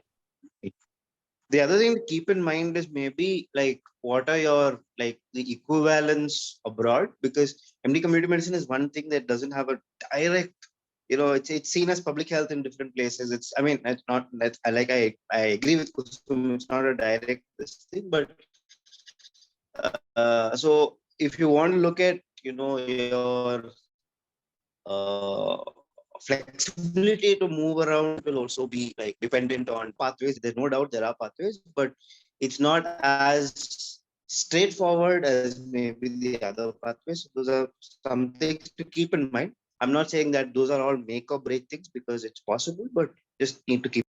the other thing to keep in mind is maybe like what are your like the equivalents abroad, because MD community medicine is one thing that doesn't have a direct, it's seen as public health in different places. It's not that I agree with Kusum, it's not a direct this thing, but so if you want to look at your flexibility to move around will also be like dependent on pathways. There's no doubt there are pathways, but it's not as straightforward as maybe the other pathways. Those are some things to keep in mind. I'm not saying that those are all make or break things, because it's possible, but just need to keep.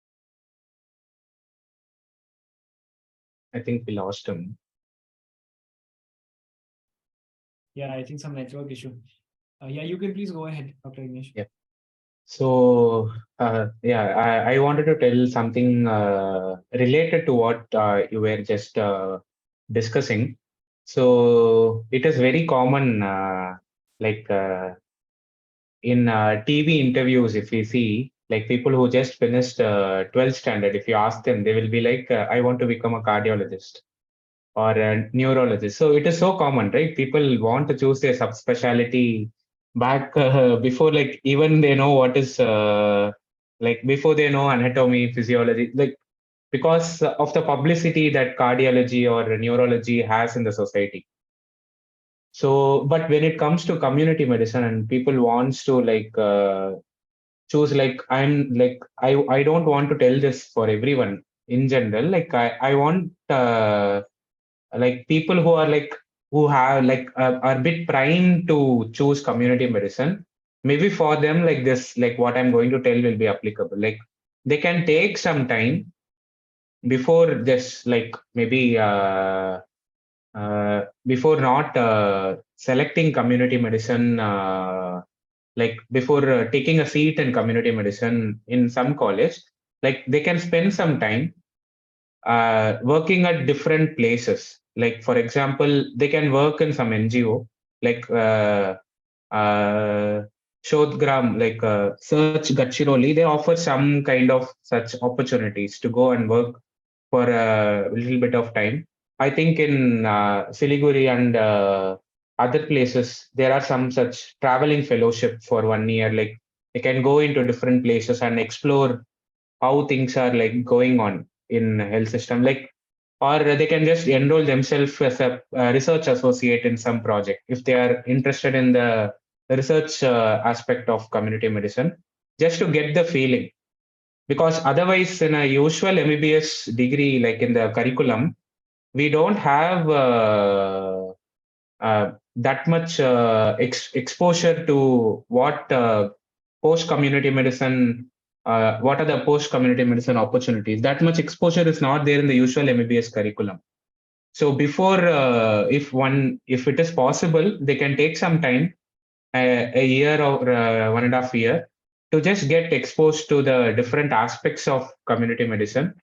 I think we lost him. Yeah, I think some network issue. Yeah, you can please go ahead, Dr. Ignesh. Yeah. So I wanted to tell something related to what you were just discussing. So it is very common, in TV interviews, if we see like people who just finished 12th standard, if you ask them, they will be like, I want to become a cardiologist or a neurologist. So it is so common, right? People want to choose their subspecialty back before, like even they know what is before they know anatomy, physiology, like because of the publicity that cardiology or neurology has in the society. So, but when it comes to community medicine and people wants to choose, like I don't want to tell this for everyone in general. Like I want like people who are who have are a bit primed to choose community medicine. Maybe for them like this, like what I'm going to tell will be applicable. Like they can take some time before this, like maybe before not selecting community medicine, like before taking a seat in community medicine in some college, like they can spend some time working at different places. Like for example, they can work in some NGO, like Shodgram, like Search Gachiroli. They offer some kind of such opportunities to go and work for a little bit of time. I think in Siliguri and other places, there are some such traveling fellowship for 1 year. Like they can go into different places and explore how things are like going on in health system. Like, or they can just enroll themselves as a research associate in some project if they are interested in the research aspect of community medicine, just to get the feeling. Because otherwise, in a usual MBBS degree, like in the curriculum, we don't have that much exposure to what post-community medicine, what are the post-community medicine opportunities. That much exposure is not there in the usual MBBS curriculum. So before, if it is possible, they can take some time, a year or 1.5 year, to just get exposed to the different aspects of community medicine.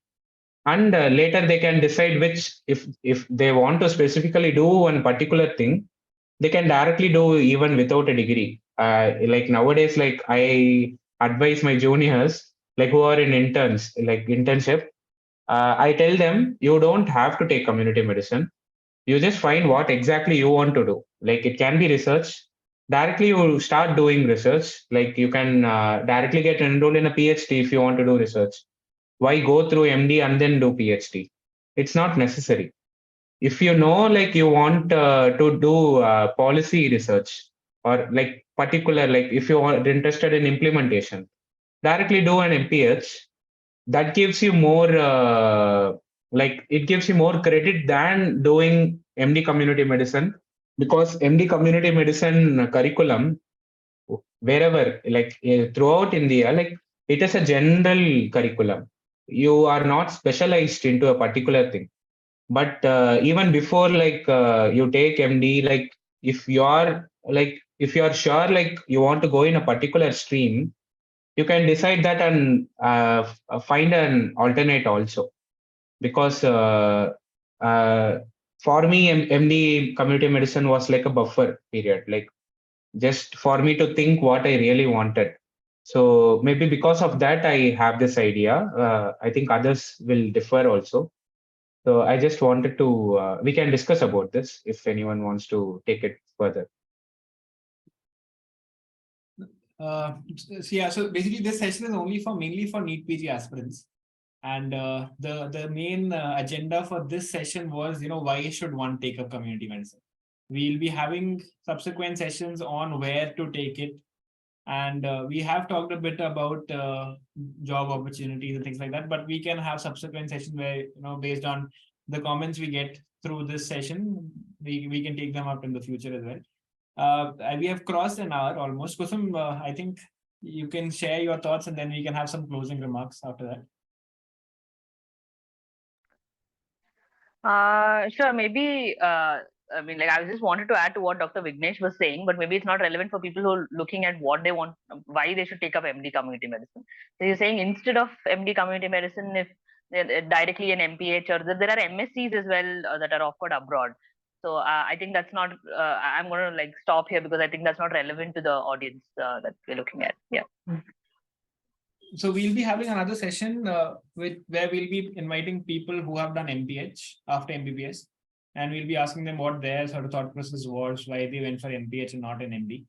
And later they can decide which, if they want to specifically do one particular thing, they can directly do even without a degree. Like nowadays, like I advise my juniors, like who are in interns, like internship, I tell them, you don't have to take community medicine. You just find what exactly you want to do. Like it can be research. Directly you start doing research. Like you can directly get enrolled in a PhD if you want to do research. Why go through MD and then do PhD? It's not necessary. If you know, like you want to do policy research, or like particular, like if you are interested in implementation, directly do an MPH. That gives you more, it gives you more credit than doing MD community medicine, because MD community medicine curriculum, wherever, like throughout India, like it is a general curriculum. You are not specialized into a particular thing. But even before, you take MD, like if you are sure, like you want to go in a particular stream, you can decide that and find an alternate also. Because for me, MD community medicine was like a buffer period, like just for me to think what I really wanted. So maybe because of that, I have this idea. I think others will differ also. So I just wanted to, we can discuss about this if anyone wants to take it further. So basically this session is only for mainly for NEET-PG aspirants. And the main agenda for this session was, why should one take up community medicine? We'll be having subsequent sessions on where to take it. And we have talked a bit about job opportunities and things like that, but we can have subsequent sessions where, based on the comments we get through this session, we can take them up in the future as well. We have crossed an hour almost. Kusum, I think you can share your thoughts and then we can have some closing remarks after that. Sure. Maybe, I mean, like, I just wanted to add to what Dr. Vignesh was saying, but maybe it's not relevant for people who are looking at what they want, why they should take up MD community medicine. So you're saying instead of MD community medicine, if directly an MPH, or there are MSCs as well that are offered abroad. So I think that's not, I'm going to like stop here because I think that's not relevant to the audience that we're looking at. Yeah. So we'll be having another session where we'll be inviting people who have done MPH after MBBS, and we'll be asking them what their sort of thought process was, why they went for MPH and not an MD.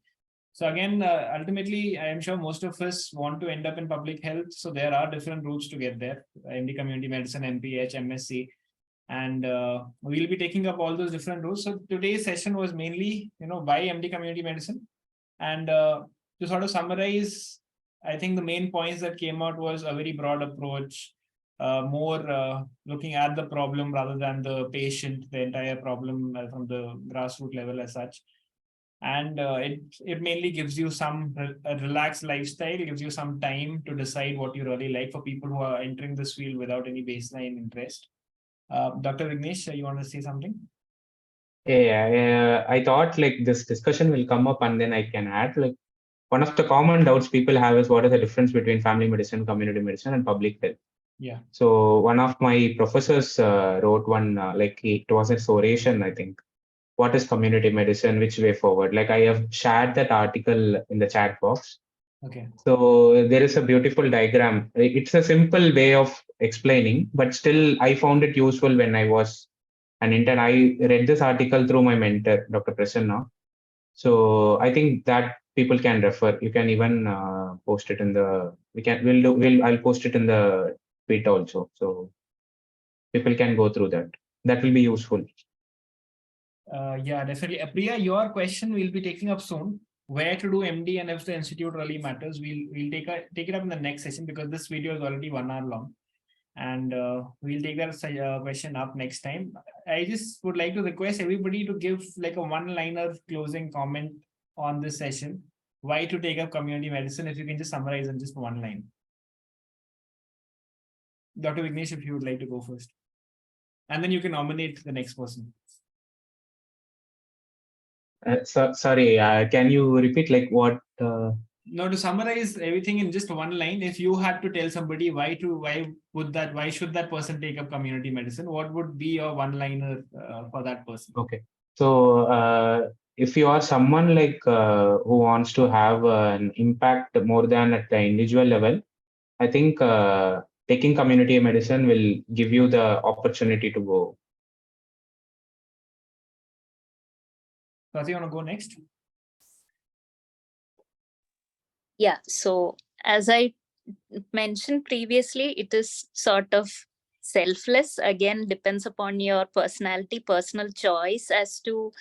So again, ultimately, I am sure most of us want to end up in public health. So there are different routes to get there: MD community medicine, MPH, MSc, and we'll be taking up all those different routes. So today's session was mainly, why MD community medicine, and to sort of summarize, I think the main points that came out was a very broad approach, more looking at the problem rather than the patient, the entire problem from the grassroots level as such. And it mainly gives you a relaxed lifestyle, gives you some time to decide what you really like for people who are entering this field without any baseline interest. Dr. Vignesh, you want to say something? Yeah, I thought like this discussion will come up and then I can add, like, one of the common doubts people have is what is the difference between family medicine, community medicine, and public health. Yeah. So one of my professors wrote one, it was a oration, I think. What is community medicine? Which way forward? Like, I have shared that article in the chat box. Okay. So there is a beautiful diagram. It's a simple way of explaining, but still I found it useful when I was an intern. I read this article through my mentor, Dr. Prasanna. So I think that people can refer. You can even post it in the. I'll post it in the tweet also. So people can go through that. That will be useful. Yeah, definitely. Priya, your question we'll be taking up soon. Where to do MD and if the institute really matters, we'll take it up in the next session because this video is already 1 hour long, and we'll take that question up next time. I just would like to request everybody to give like a one-liner closing comment on this session. Why to take up community medicine? If you can just summarize in just one line. Dr. Vignesh, if you would like to go first, and then you can nominate the next person. Sorry, can you repeat like what? No, to summarize everything in just one line, if you had to tell somebody why should that person take up community medicine, what would be your one-liner for that person? Okay, so if you are someone like who wants to have an impact more than at the individual level, I think taking community medicine will give you the opportunity to go. Swati, you want to go next? Yeah, so as I mentioned previously, it is sort of selfless. Again, depends upon your personality, personal choice as to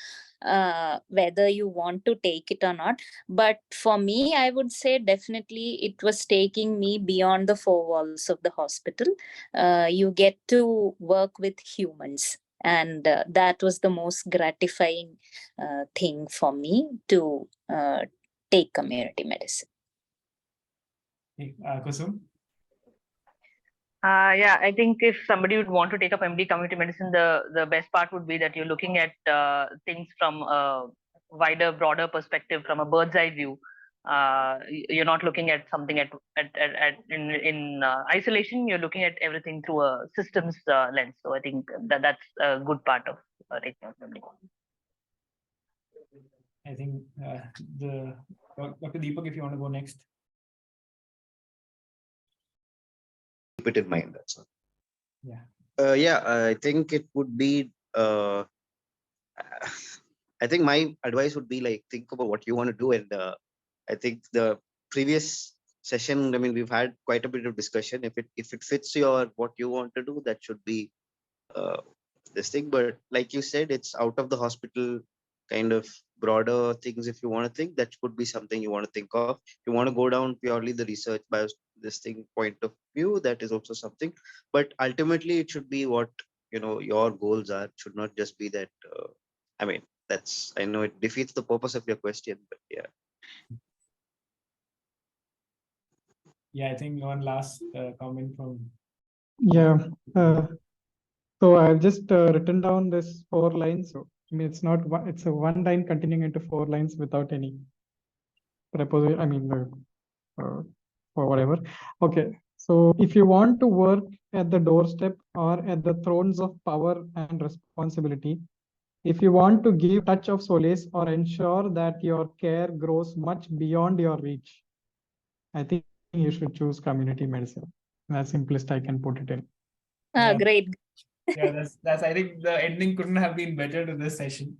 whether you want to take it or not. But for me, I would say definitely it was taking me beyond the four walls of the hospital. You get to work with humans. And that was the most gratifying thing for me to take community medicine. Kusum? Yeah, I think if somebody would want to take up MD community medicine, the best part would be that you're looking at things from a wider, broader perspective, from a bird's eye view. You're not looking at something in isolation. You're looking at everything through a systems lens. So I think that's a good part of taking out memory. I think Dr. Deepak, if you want to go next. Keep it in mind. That's all. Yeah. Yeah, I think it would be. I think my advice would be like think about what you want to do, and I think the previous session, I mean, we've had quite a bit of discussion. If it fits your what you want to do, that should be this thing. But like you said, it's out of the hospital kind of broader things. If you want to think, that could be something you want to think of. If you want to go down purely the research by this thing point of view, that is also something. But ultimately, it should be what your goals are. It should not just be that. I mean, I know it defeats the purpose of your question, but yeah. Yeah, I think one last comment from. Yeah. So I've just written down this 4 lines. So I mean, it's not one, it's a 1 line continuing into 4 lines without any preposition. I mean, or whatever. Okay. So if you want to work at the doorstep or at the thrones of power and responsibility, if you want to give touch of solace or ensure that your care grows much beyond your reach, I think you should choose community medicine. That's simplest I can put it in. Yeah. Great. Yeah, that's I think the ending couldn't have been better to this session.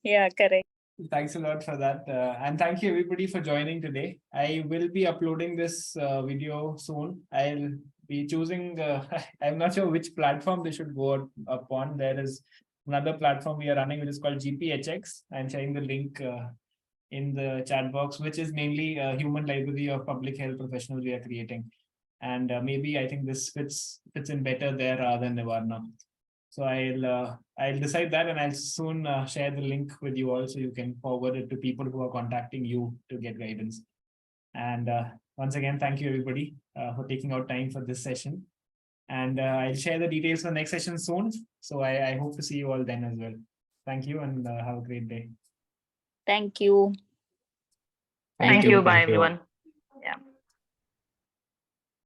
Yeah, correct. Thanks a lot for that. And thank you everybody for joining today. I will be uploading this video soon. I'll be choosing, I'm not sure which platform they should go upon. There is another platform we are running, which is called GPHX. I'm sharing the link in the chat box, which is mainly a human library of public health professionals we are creating. And maybe I think this fits in better there rather than Nivarana. So I'll decide that, and I'll soon share the link with you all so you can forward it to people who are contacting you to get guidance. And once again, thank you everybody for taking out time for this session. And I'll share the details for the next session soon. So I hope to see you all then as well. Thank you and have a great day. Thank you. Thank you. Bye, Thank you. everyone.